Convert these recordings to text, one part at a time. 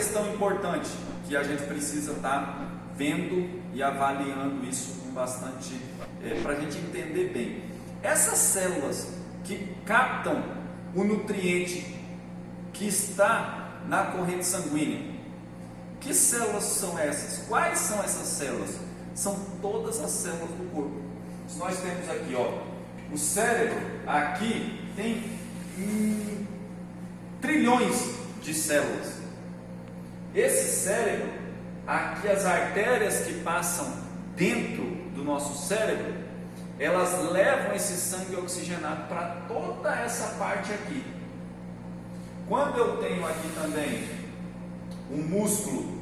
questão importante que a gente precisa estar vendo e avaliando isso com bastante, para a gente entender bem. Essas células que captam o nutriente que está na corrente sanguínea, que células são essas? Quais são essas células? São todas as células do corpo. Se nós temos aqui, ó, o cérebro, aqui tem trilhões de células. Esse cérebro, aqui as artérias que passam dentro do nosso cérebro, elas levam esse sangue oxigenado para toda essa parte aqui. Quando eu tenho aqui também um músculo,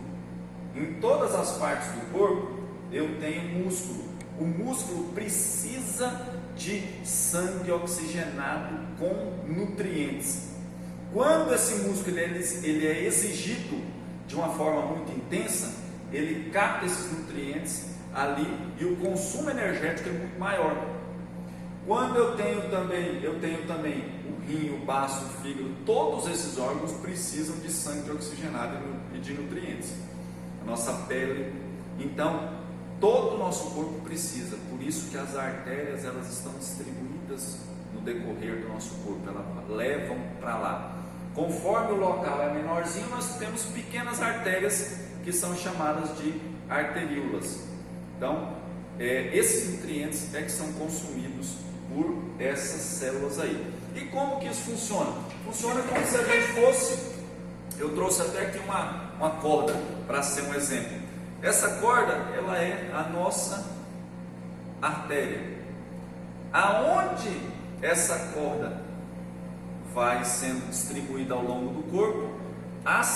em todas as partes do corpo, eu tenho músculo. O músculo precisa de sangue oxigenado com nutrientes. Quando esse músculo ele é exigido de uma forma muito intensa, ele capta esses nutrientes ali e o consumo energético é muito maior. Quando eu tenho também o rim, o baço, o fígado, todos esses órgãos precisam de sangue oxigenado e de nutrientes. A nossa pele, então todo o nosso corpo precisa. Por isso que as artérias elas estão distribuídas no decorrer do nosso corpo, elas levam para lá. Conforme o local é menorzinho, nós temos pequenas artérias que são chamadas de arteríolas. Então, esses nutrientes é que são consumidos por essas células aí. E como que isso funciona? Funciona como se a gente fosse, eu trouxe até aqui uma corda para ser um exemplo. Essa corda, ela é a nossa artéria. Aonde essa corda vai sendo distribuída ao longo do corpo, as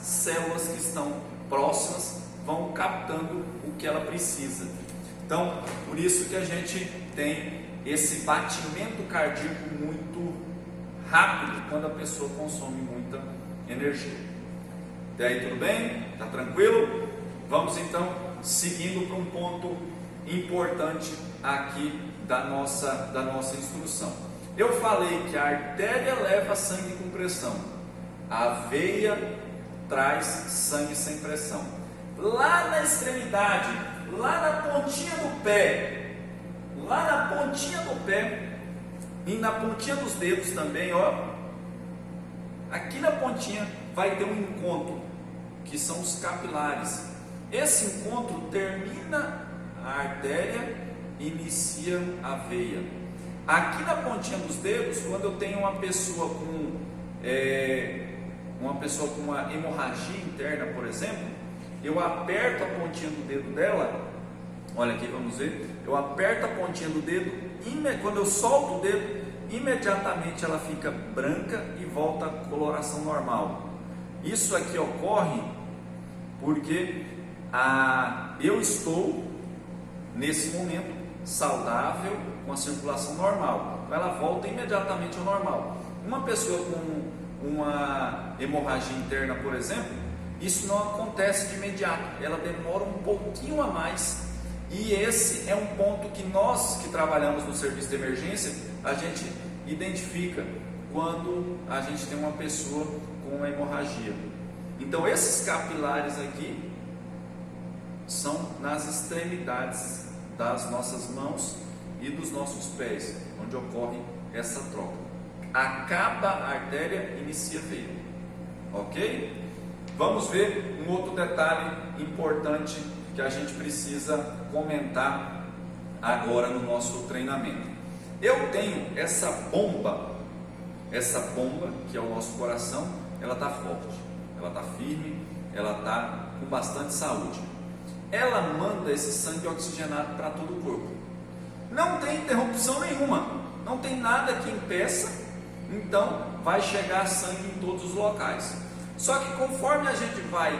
células que estão próximas vão captando o que ela precisa. Então, por isso que a gente tem esse batimento cardíaco muito rápido quando a pessoa consome muita energia. Até aí tudo bem? Tá tranquilo? Vamos então seguindo para um ponto importante aqui da nossa instrução. Eu falei que a artéria leva sangue com pressão, a veia traz sangue sem pressão. Lá na extremidade, lá na pontinha do pé, e na pontinha dos dedos também, ó, aqui na pontinha vai ter um encontro, que são os capilares. Esse encontro termina a artéria e inicia a veia. Aqui na pontinha dos dedos, quando eu tenho uma pessoa com uma hemorragia interna, por exemplo, eu aperto a pontinha do dedo dela. Olha aqui, vamos ver. Eu aperto a pontinha do dedo, quando eu solto o dedo, imediatamente ela fica branca e volta à coloração normal. Isso aqui ocorre porque eu estou nesse momento saudável, com a circulação normal, então ela volta imediatamente ao normal. Uma pessoa com uma hemorragia interna, por exemplo, isso não acontece de imediato, ela demora um pouquinho a mais. E esse é um ponto que nós que trabalhamos no serviço de emergência, a gente identifica quando a gente tem uma pessoa com uma hemorragia. Então esses capilares aqui são nas extremidades das nossas mãos e dos nossos pés, onde ocorre essa troca. Acaba a artéria, inicia a veia. Ok? Vamos ver um outro detalhe importante que a gente precisa comentar agora no nosso treinamento. Eu tenho essa bomba que é o nosso coração, ela está forte, ela está firme, ela está com bastante saúde. Ela manda esse sangue oxigenado para todo o corpo. Não tem interrupção nenhuma, não tem nada que impeça, então vai chegar sangue em todos os locais. Só que conforme a gente vai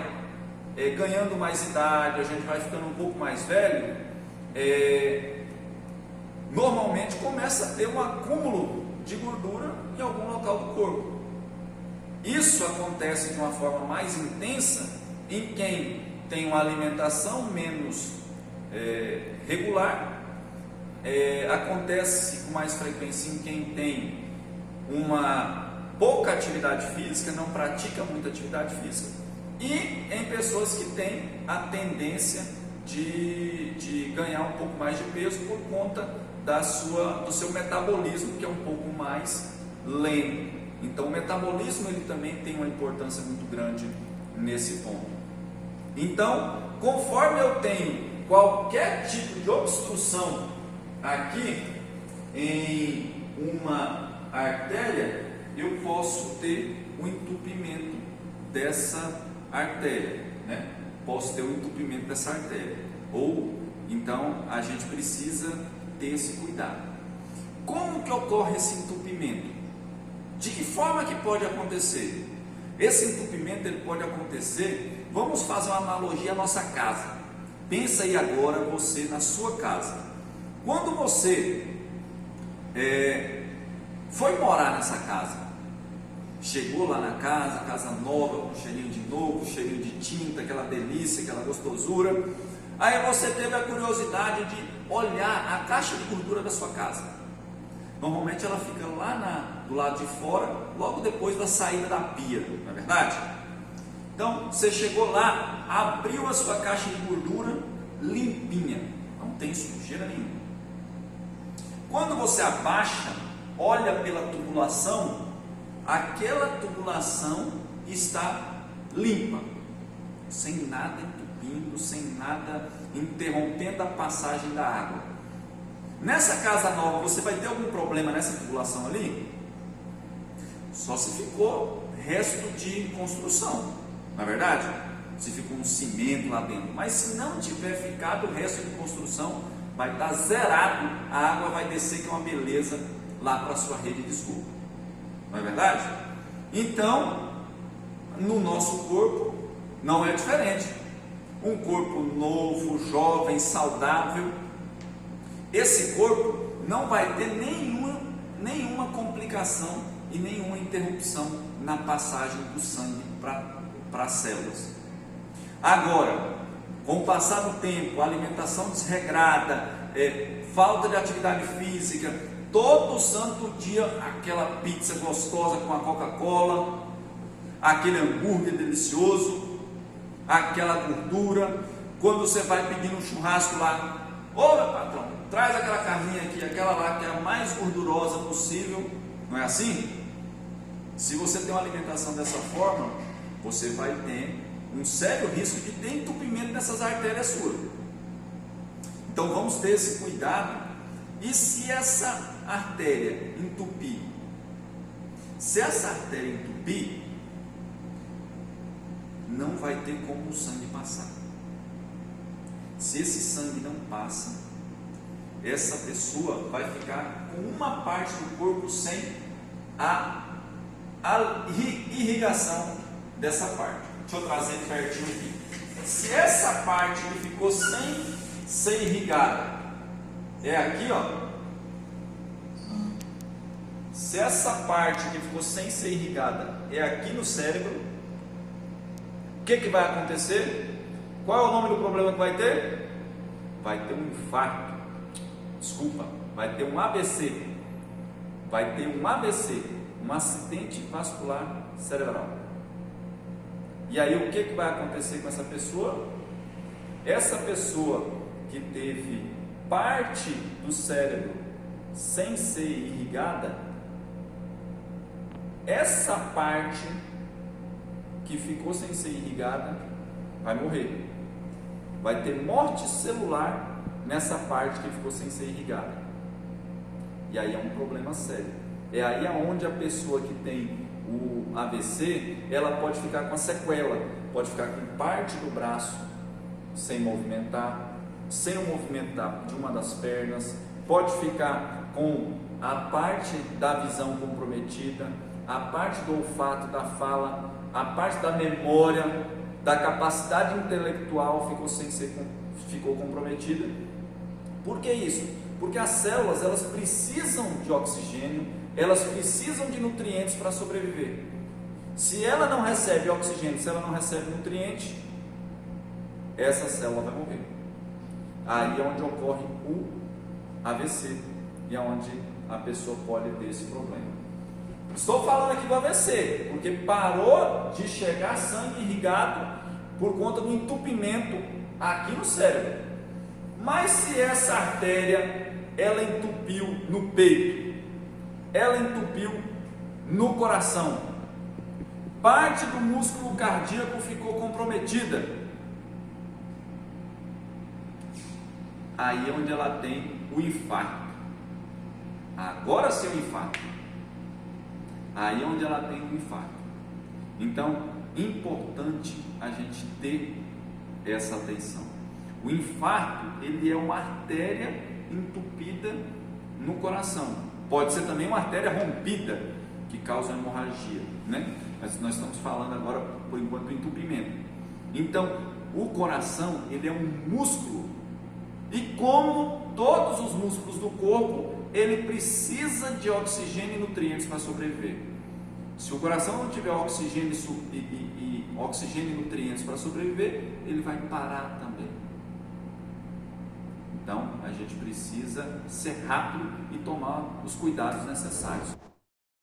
ganhando mais idade, a gente vai ficando um pouco mais velho, normalmente começa a ter um acúmulo de gordura em algum local do corpo. Isso acontece de uma forma mais intensa em quem tem uma alimentação menos regular, acontece com mais frequência em quem tem uma pouca atividade física, não pratica muita atividade física, e em pessoas que têm a tendência de ganhar um pouco mais de peso por conta do seu metabolismo, que é um pouco mais lento. Então o metabolismo ele também tem uma importância muito grande nesse ponto. Então, conforme eu tenho qualquer tipo de obstrução aqui em uma artéria, eu posso ter um entupimento dessa artéria, né? Posso ter um entupimento dessa artéria. Ou então a gente precisa ter esse cuidado. Como que ocorre esse entupimento? De que forma que pode acontecer? Esse entupimento ele pode acontecer, vamos fazer uma analogia à nossa casa. Pensa aí agora você na sua casa. Quando você foi morar nessa casa, chegou lá na casa nova, com cheirinho de novo, cheirinho de tinta, aquela delícia, aquela gostosura. Aí você teve a curiosidade de olhar a caixa de gordura da sua casa. Normalmente ela fica lá do lado de fora, logo depois da saída da pia, não é verdade? Então você chegou lá, abriu a sua caixa de gordura limpinha, não tem sujeira nenhuma. Quando você abaixa, olha pela tubulação, aquela tubulação está limpa, sem nada entupindo, sem nada interrompendo a passagem da água. Nessa casa nova, você vai ter algum problema nessa tubulação ali? Só se ficou resto de construção, não é verdade? Se ficou um cimento lá dentro. Mas se não tiver ficado o resto de construção, vai estar zerado, a água vai descer, que é uma beleza, lá para a sua rede de esgoto, não é verdade? Então, no nosso corpo, não é diferente. Um corpo novo, jovem, saudável, esse corpo não vai ter nenhuma complicação e nenhuma interrupção na passagem do sangue para as células. Agora, com o passar do tempo, alimentação desregrada, falta de atividade física, todo santo dia aquela pizza gostosa com a Coca-Cola, aquele hambúrguer delicioso, aquela gordura, quando você vai pedir um churrasco lá, ô meu patrão, traz aquela carninha aqui, aquela lá que é a mais gordurosa possível, não é assim? Se você tem uma alimentação dessa forma, você vai ter um sério risco de ter entupimento nessas artérias suas. Então vamos ter esse cuidado. E se essa artéria entupir? Se essa artéria entupir, não vai ter como o sangue passar. Se esse sangue não passa, essa pessoa vai ficar com uma parte do corpo sem a irrigação dessa parte. Deixa eu trazer pertinho aqui. Se essa parte que ficou sem ser irrigada é aqui, ó. Se essa parte que ficou sem ser irrigada é aqui no cérebro, o que vai acontecer? Qual é o nome do problema que vai ter? Vai ter um infarto. Desculpa, vai ter um AVC. Vai ter um AVC, um acidente vascular cerebral. E aí o que vai acontecer com essa pessoa? Essa pessoa que teve parte do cérebro sem ser irrigada, essa parte que ficou sem ser irrigada vai morrer. Vai ter morte celular nessa parte que ficou sem ser irrigada. E aí é um problema sério. É aí onde a pessoa que tem o AVC, ela pode ficar com a sequela, pode ficar com parte do braço sem movimentar, sem o movimento de uma das pernas, pode ficar com a parte da visão comprometida, a parte do olfato, da fala, a parte da memória, da capacidade intelectual ficou comprometida. Por que isso? Porque as células, elas precisam de oxigênio, elas precisam de nutrientes para sobreviver. Se ela não recebe oxigênio, se ela não recebe nutriente, essa célula vai morrer. Aí é onde ocorre o AVC e é onde a pessoa pode ter esse problema. Estou falando aqui do AVC, porque parou de chegar sangue irrigado por conta do entupimento aqui no cérebro. Mas se essa artéria, ela entupiu no peito, ela entupiu no coração, parte do músculo cardíaco ficou comprometida, aí é onde ela tem o infarto. Agora sim o infarto. Aí é onde ela tem o infarto. Então, importante a gente ter essa atenção. O infarto, ele é uma artéria entupida no coração. Pode ser também uma artéria rompida que causa hemorragia, né? Mas nós estamos falando agora, por enquanto, do entupimento. Então, o coração, ele é um músculo. E como todos os músculos do corpo, ele precisa de oxigênio e nutrientes para sobreviver. Se o coração não tiver oxigênio oxigênio e nutrientes para sobreviver, ele vai parar também. Então, a gente precisa ser rápido e tomar os cuidados necessários.